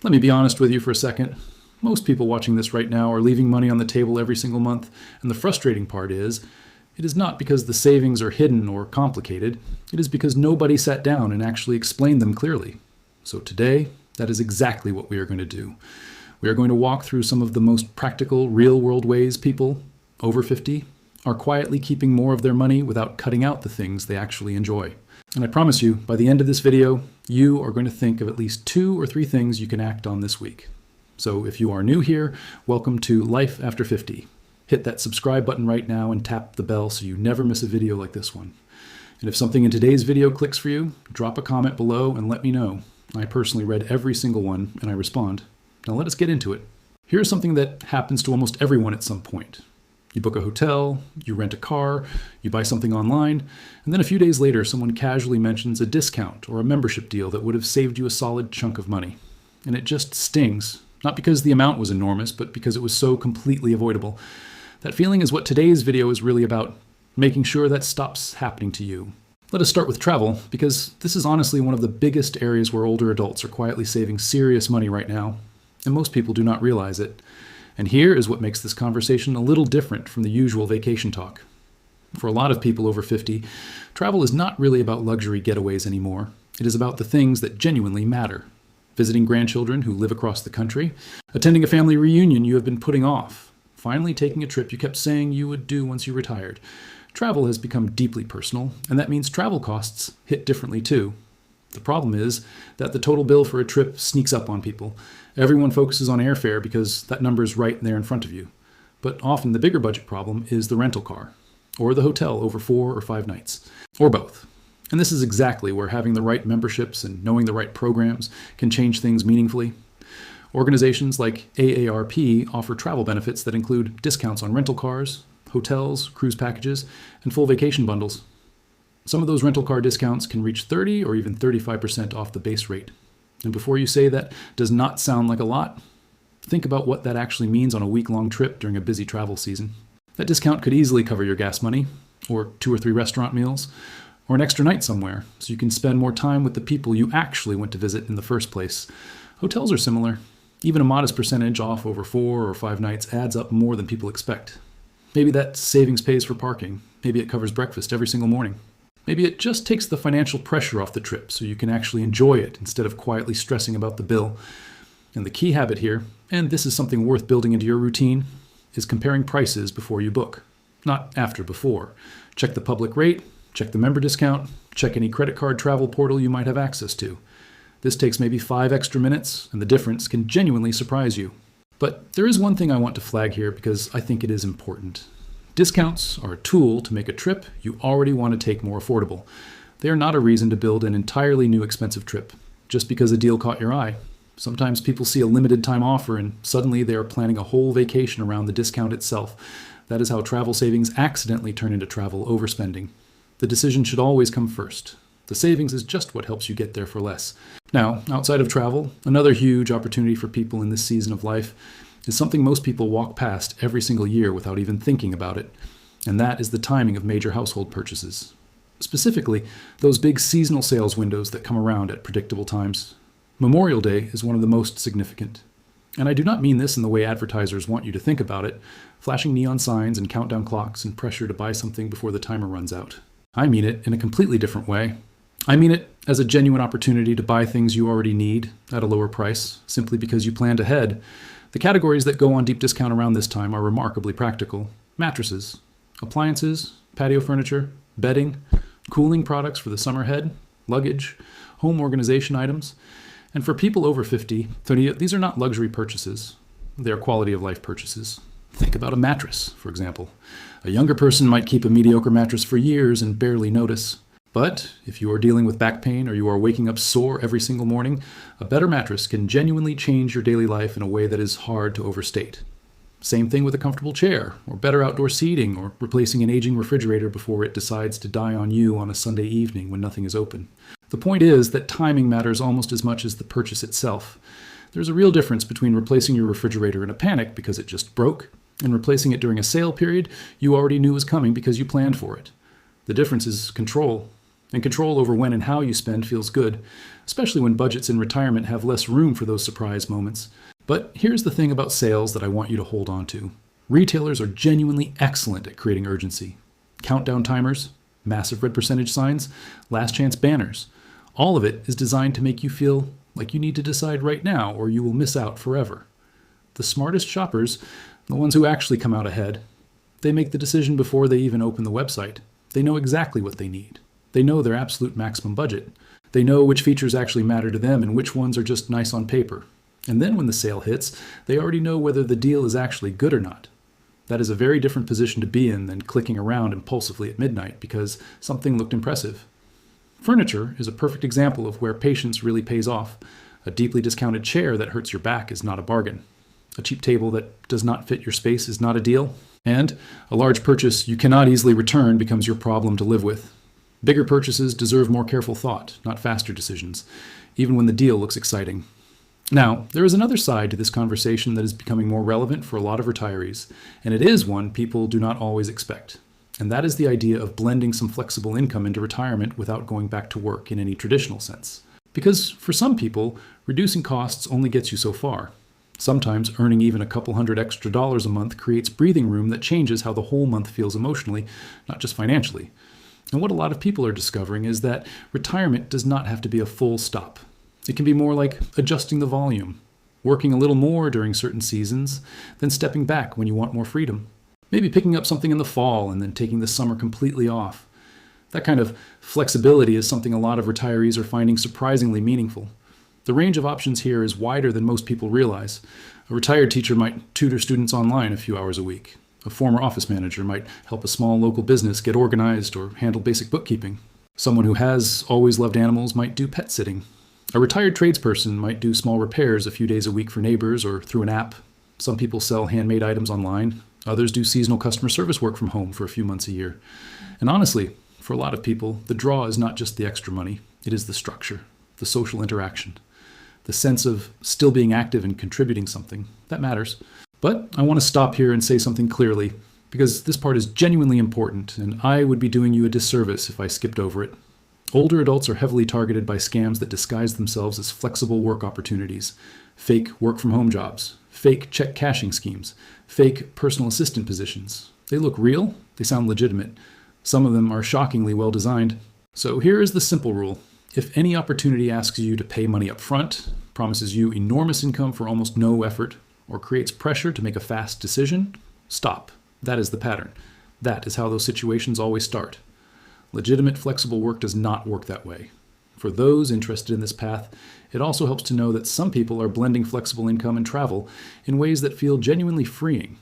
Let me be honest with you for a second. Most people watching this right now are leaving money on the table every single month, and the frustrating part is, it is not because the savings are hidden or complicated, it is because nobody sat down and actually explained them clearly. So today, that is exactly what we are going to do. We are going to walk through some of the most practical, real-world ways people, over 50, are quietly keeping more of their money without cutting out the things they actually enjoy. And I promise you, by the end of this video, you are going to think of at least 2 or 3 things you can act on this week. So if you are new here, welcome to Life After 50. Hit that subscribe button right now and tap the bell so you never miss a video like this one. And if something in today's video clicks for you, drop a comment below and let me know. I personally read every single one and I respond. Now let us get into it. Here's something that happens to almost everyone at some point. You book a hotel, you rent a car, you buy something online, and then a few days later someone casually mentions a discount or a membership deal that would have saved you a solid chunk of money. And it just stings, not because the amount was enormous, but because it was so completely avoidable. That feeling is what today's video is really about, making sure that stops happening to you. Let us start with travel, because this is honestly one of the biggest areas where older adults are quietly saving serious money right now, and most people do not realize it. And here is what makes this conversation a little different from the usual vacation talk. For a lot of people over 50, travel is not really about luxury getaways anymore. It is about the things that genuinely matter. Visiting grandchildren who live across the country, attending a family reunion you have been putting off, finally taking a trip you kept saying you would do once you retired. Travel has become deeply personal, and that means travel costs hit differently too. The problem is that the total bill for a trip sneaks up on people. Everyone focuses on airfare because that number is right there in front of you. But often the bigger budget problem is the rental car, or the hotel over 4 or 5 nights, or both. And this is exactly where having the right memberships and knowing the right programs can change things meaningfully. Organizations like AARP offer travel benefits that include discounts on rental cars, hotels, cruise packages, and full vacation bundles. Some of those rental car discounts can reach 30 or even 35% off the base rate. And before you say that does not sound like a lot, think about what that actually means on a week-long trip during a busy travel season. That discount could easily cover your gas money, or 2 or 3 restaurant meals, or an extra night somewhere, so you can spend more time with the people you actually went to visit in the first place. Hotels are similar. Even a modest percentage off over 4 or 5 nights adds up more than people expect. Maybe that savings pays for parking. Maybe it covers breakfast every single morning. Maybe it just takes the financial pressure off the trip so you can actually enjoy it instead of quietly stressing about the bill. And the key habit here, and this is something worth building into your routine, is comparing prices before you book, not after before. Check the public rate, check the member discount, check any credit card travel portal you might have access to. This takes maybe 5 extra minutes, and the difference can genuinely surprise you. But there is one thing I want to flag here because I think it is important. Discounts are a tool to make a trip you already want to take more affordable. They are not a reason to build an entirely new expensive trip, just because a deal caught your eye. Sometimes people see a limited time offer and suddenly they are planning a whole vacation around the discount itself. That is how travel savings accidentally turn into travel overspending. The decision should always come first. The savings is just what helps you get there for less. Now, outside of travel, another huge opportunity for people in this season of life is something most people walk past every single year without even thinking about it, and that is the timing of major household purchases. Specifically, those big seasonal sales windows that come around at predictable times. Memorial Day is one of the most significant. And I do not mean this in the way advertisers want you to think about it, flashing neon signs and countdown clocks and pressure to buy something before the timer runs out. I mean it in a completely different way. I mean it as a genuine opportunity to buy things you already need at a lower price, simply because you planned ahead. The categories that go on deep discount around this time are remarkably practical. Mattresses, appliances, patio furniture, bedding, cooling products for the summer head, luggage, home organization items. And for people over 50, these are not luxury purchases. They are quality of life purchases. Think about a mattress, for example. A younger person might keep a mediocre mattress for years and barely notice. But if you are dealing with back pain or you are waking up sore every single morning, a better mattress can genuinely change your daily life in a way that is hard to overstate. Same thing with a comfortable chair, or better outdoor seating, or replacing an aging refrigerator before it decides to die on you on a Sunday evening when nothing is open. The point is that timing matters almost as much as the purchase itself. There's a real difference between replacing your refrigerator in a panic because it just broke, and replacing it during a sale period you already knew was coming because you planned for it. The difference is control. And control over when and how you spend feels good, especially when budgets in retirement have less room for those surprise moments. But here's the thing about sales that I want you to hold on to. Retailers are genuinely excellent at creating urgency. Countdown timers, massive red percentage signs, last chance banners. All of it is designed to make you feel like you need to decide right now or you will miss out forever. The smartest shoppers, the ones who actually come out ahead, they make the decision before they even open the website. They know exactly what they need. They know their absolute maximum budget. They know which features actually matter to them and which ones are just nice on paper. And then when the sale hits, they already know whether the deal is actually good or not. That is a very different position to be in than clicking around impulsively at midnight because something looked impressive. Furniture is a perfect example of where patience really pays off. A deeply discounted chair that hurts your back is not a bargain. A cheap table that does not fit your space is not a deal. And a large purchase you cannot easily return becomes your problem to live with. Bigger purchases deserve more careful thought, not faster decisions, even when the deal looks exciting. Now, there is another side to this conversation that is becoming more relevant for a lot of retirees, and it is one people do not always expect. And that is the idea of blending some flexible income into retirement without going back to work in any traditional sense. Because for some people, reducing costs only gets you so far. Sometimes earning even a couple $100 extra a month creates breathing room that changes how the whole month feels emotionally, not just financially. And what a lot of people are discovering is that retirement does not have to be a full stop. It can be more like adjusting the volume, working a little more during certain seasons, then stepping back when you want more freedom. Maybe picking up something in the fall and then taking the summer completely off. That kind of flexibility is something a lot of retirees are finding surprisingly meaningful. The range of options here is wider than most people realize. A retired teacher might tutor students online a few hours a week. A former office manager might help a small local business get organized or handle basic bookkeeping. Someone who has always loved animals might do pet sitting. A retired tradesperson might do small repairs a few days a week for neighbors or through an app. Some people sell handmade items online. Others do seasonal customer service work from home for a few months a year. And honestly, for a lot of people, the draw is not just the extra money. It is the structure, the social interaction, the sense of still being active and contributing something. That matters. But I want to stop here and say something clearly, because this part is genuinely important, and I would be doing you a disservice if I skipped over it. Older adults are heavily targeted by scams that disguise themselves as flexible work opportunities, fake work-from-home jobs, fake check cashing schemes, fake personal assistant positions. They look real, they sound legitimate. Some of them are shockingly well designed. So here is the simple rule. If any opportunity asks you to pay money up front, promises you enormous income for almost no effort, or creates pressure to make a fast decision, stop. That is the pattern. That is how those situations always start. Legitimate flexible work does not work that way. For those interested in this path, it also helps to know that some people are blending flexible income and travel in ways that feel genuinely freeing.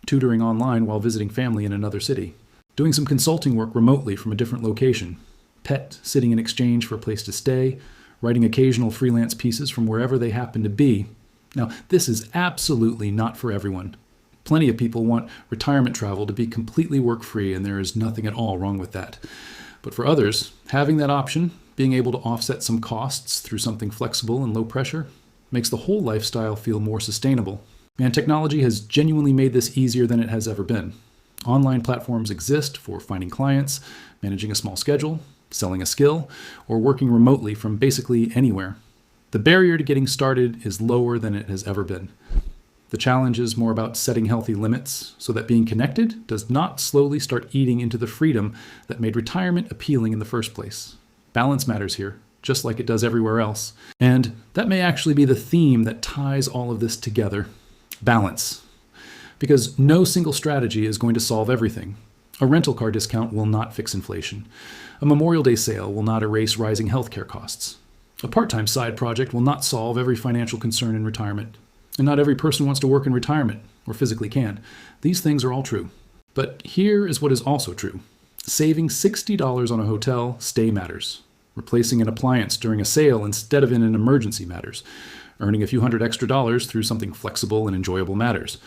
Tutoring online while visiting family in another city. Doing some consulting work remotely from a different location. Pet sitting in exchange for a place to stay. Writing occasional freelance pieces from wherever they happen to be. Now, this is absolutely not for everyone. Plenty of people want retirement travel to be completely work-free, and there is nothing at all wrong with that. But for others, having that option, being able to offset some costs through something flexible and low pressure, makes the whole lifestyle feel more sustainable. And technology has genuinely made this easier than it has ever been. Online platforms exist for finding clients, managing a small schedule, selling a skill, or working remotely from basically anywhere. The barrier to getting started is lower than it has ever been. The challenge is more about setting healthy limits so that being connected does not slowly start eating into the freedom that made retirement appealing in the first place. Balance matters here, just like it does everywhere else. And that may actually be the theme that ties all of this together. Balance. Because no single strategy is going to solve everything. A rental car discount will not fix inflation. A Memorial Day sale will not erase rising healthcare costs. A part-time side project will not solve every financial concern in retirement. And not every person wants to work in retirement, or physically can. These things are all true. But here is what is also true. Saving $60 on a hotel stay matters. Replacing an appliance during a sale instead of in an emergency matters. Earning a few $100 extra through something flexible and enjoyable matters.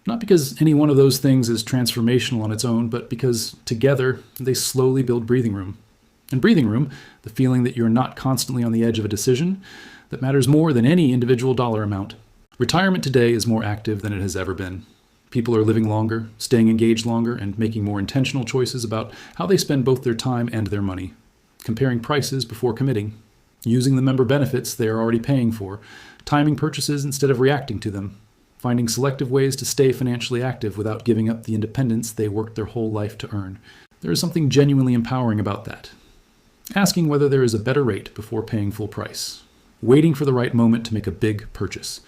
Not because any one of those things is transformational on its own, but because together they slowly build breathing room. And breathing room, the feeling that you're not constantly on the edge of a decision, that matters more than any individual dollar amount. Retirement today is more active than it has ever been. People are living longer, staying engaged longer, and making more intentional choices about how they spend both their time and their money. comparing prices before committing, using the member benefits they are already paying for, timing purchases instead of reacting to them, finding selective ways to stay financially active without giving up the independence they worked their whole life to earn. There is something genuinely empowering about that. Asking whether there is a better rate before paying full price. Waiting for the right moment to make a big purchase.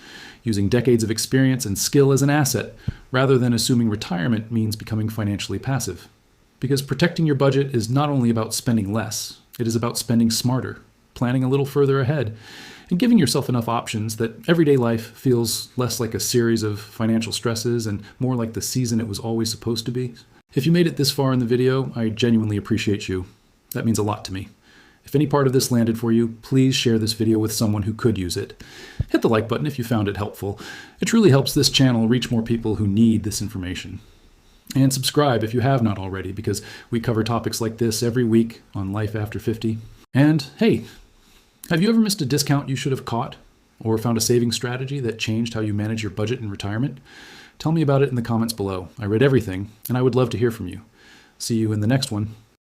Using decades of experience and skill as an asset, rather than assuming retirement means becoming financially passive. Because protecting your budget is not only about spending less, it is about spending smarter, planning a little further ahead, and giving yourself enough options that everyday life feels less like a series of financial stresses and more like the season it was always supposed to be. If you made it this far in the video, I genuinely appreciate you. That means a lot to me. If any part of this landed for you, please share this video with someone who could use it. Hit the like button if you found it helpful. It truly helps this channel reach more people who need this information. And subscribe if you have not already, because we cover topics like this every week on Life After 50. And hey, have you ever missed a discount you should have caught? Or found a saving strategy that changed how you manage your budget in retirement? Tell me about it in the comments below. I read everything, and I would love to hear from you. See you in the next one.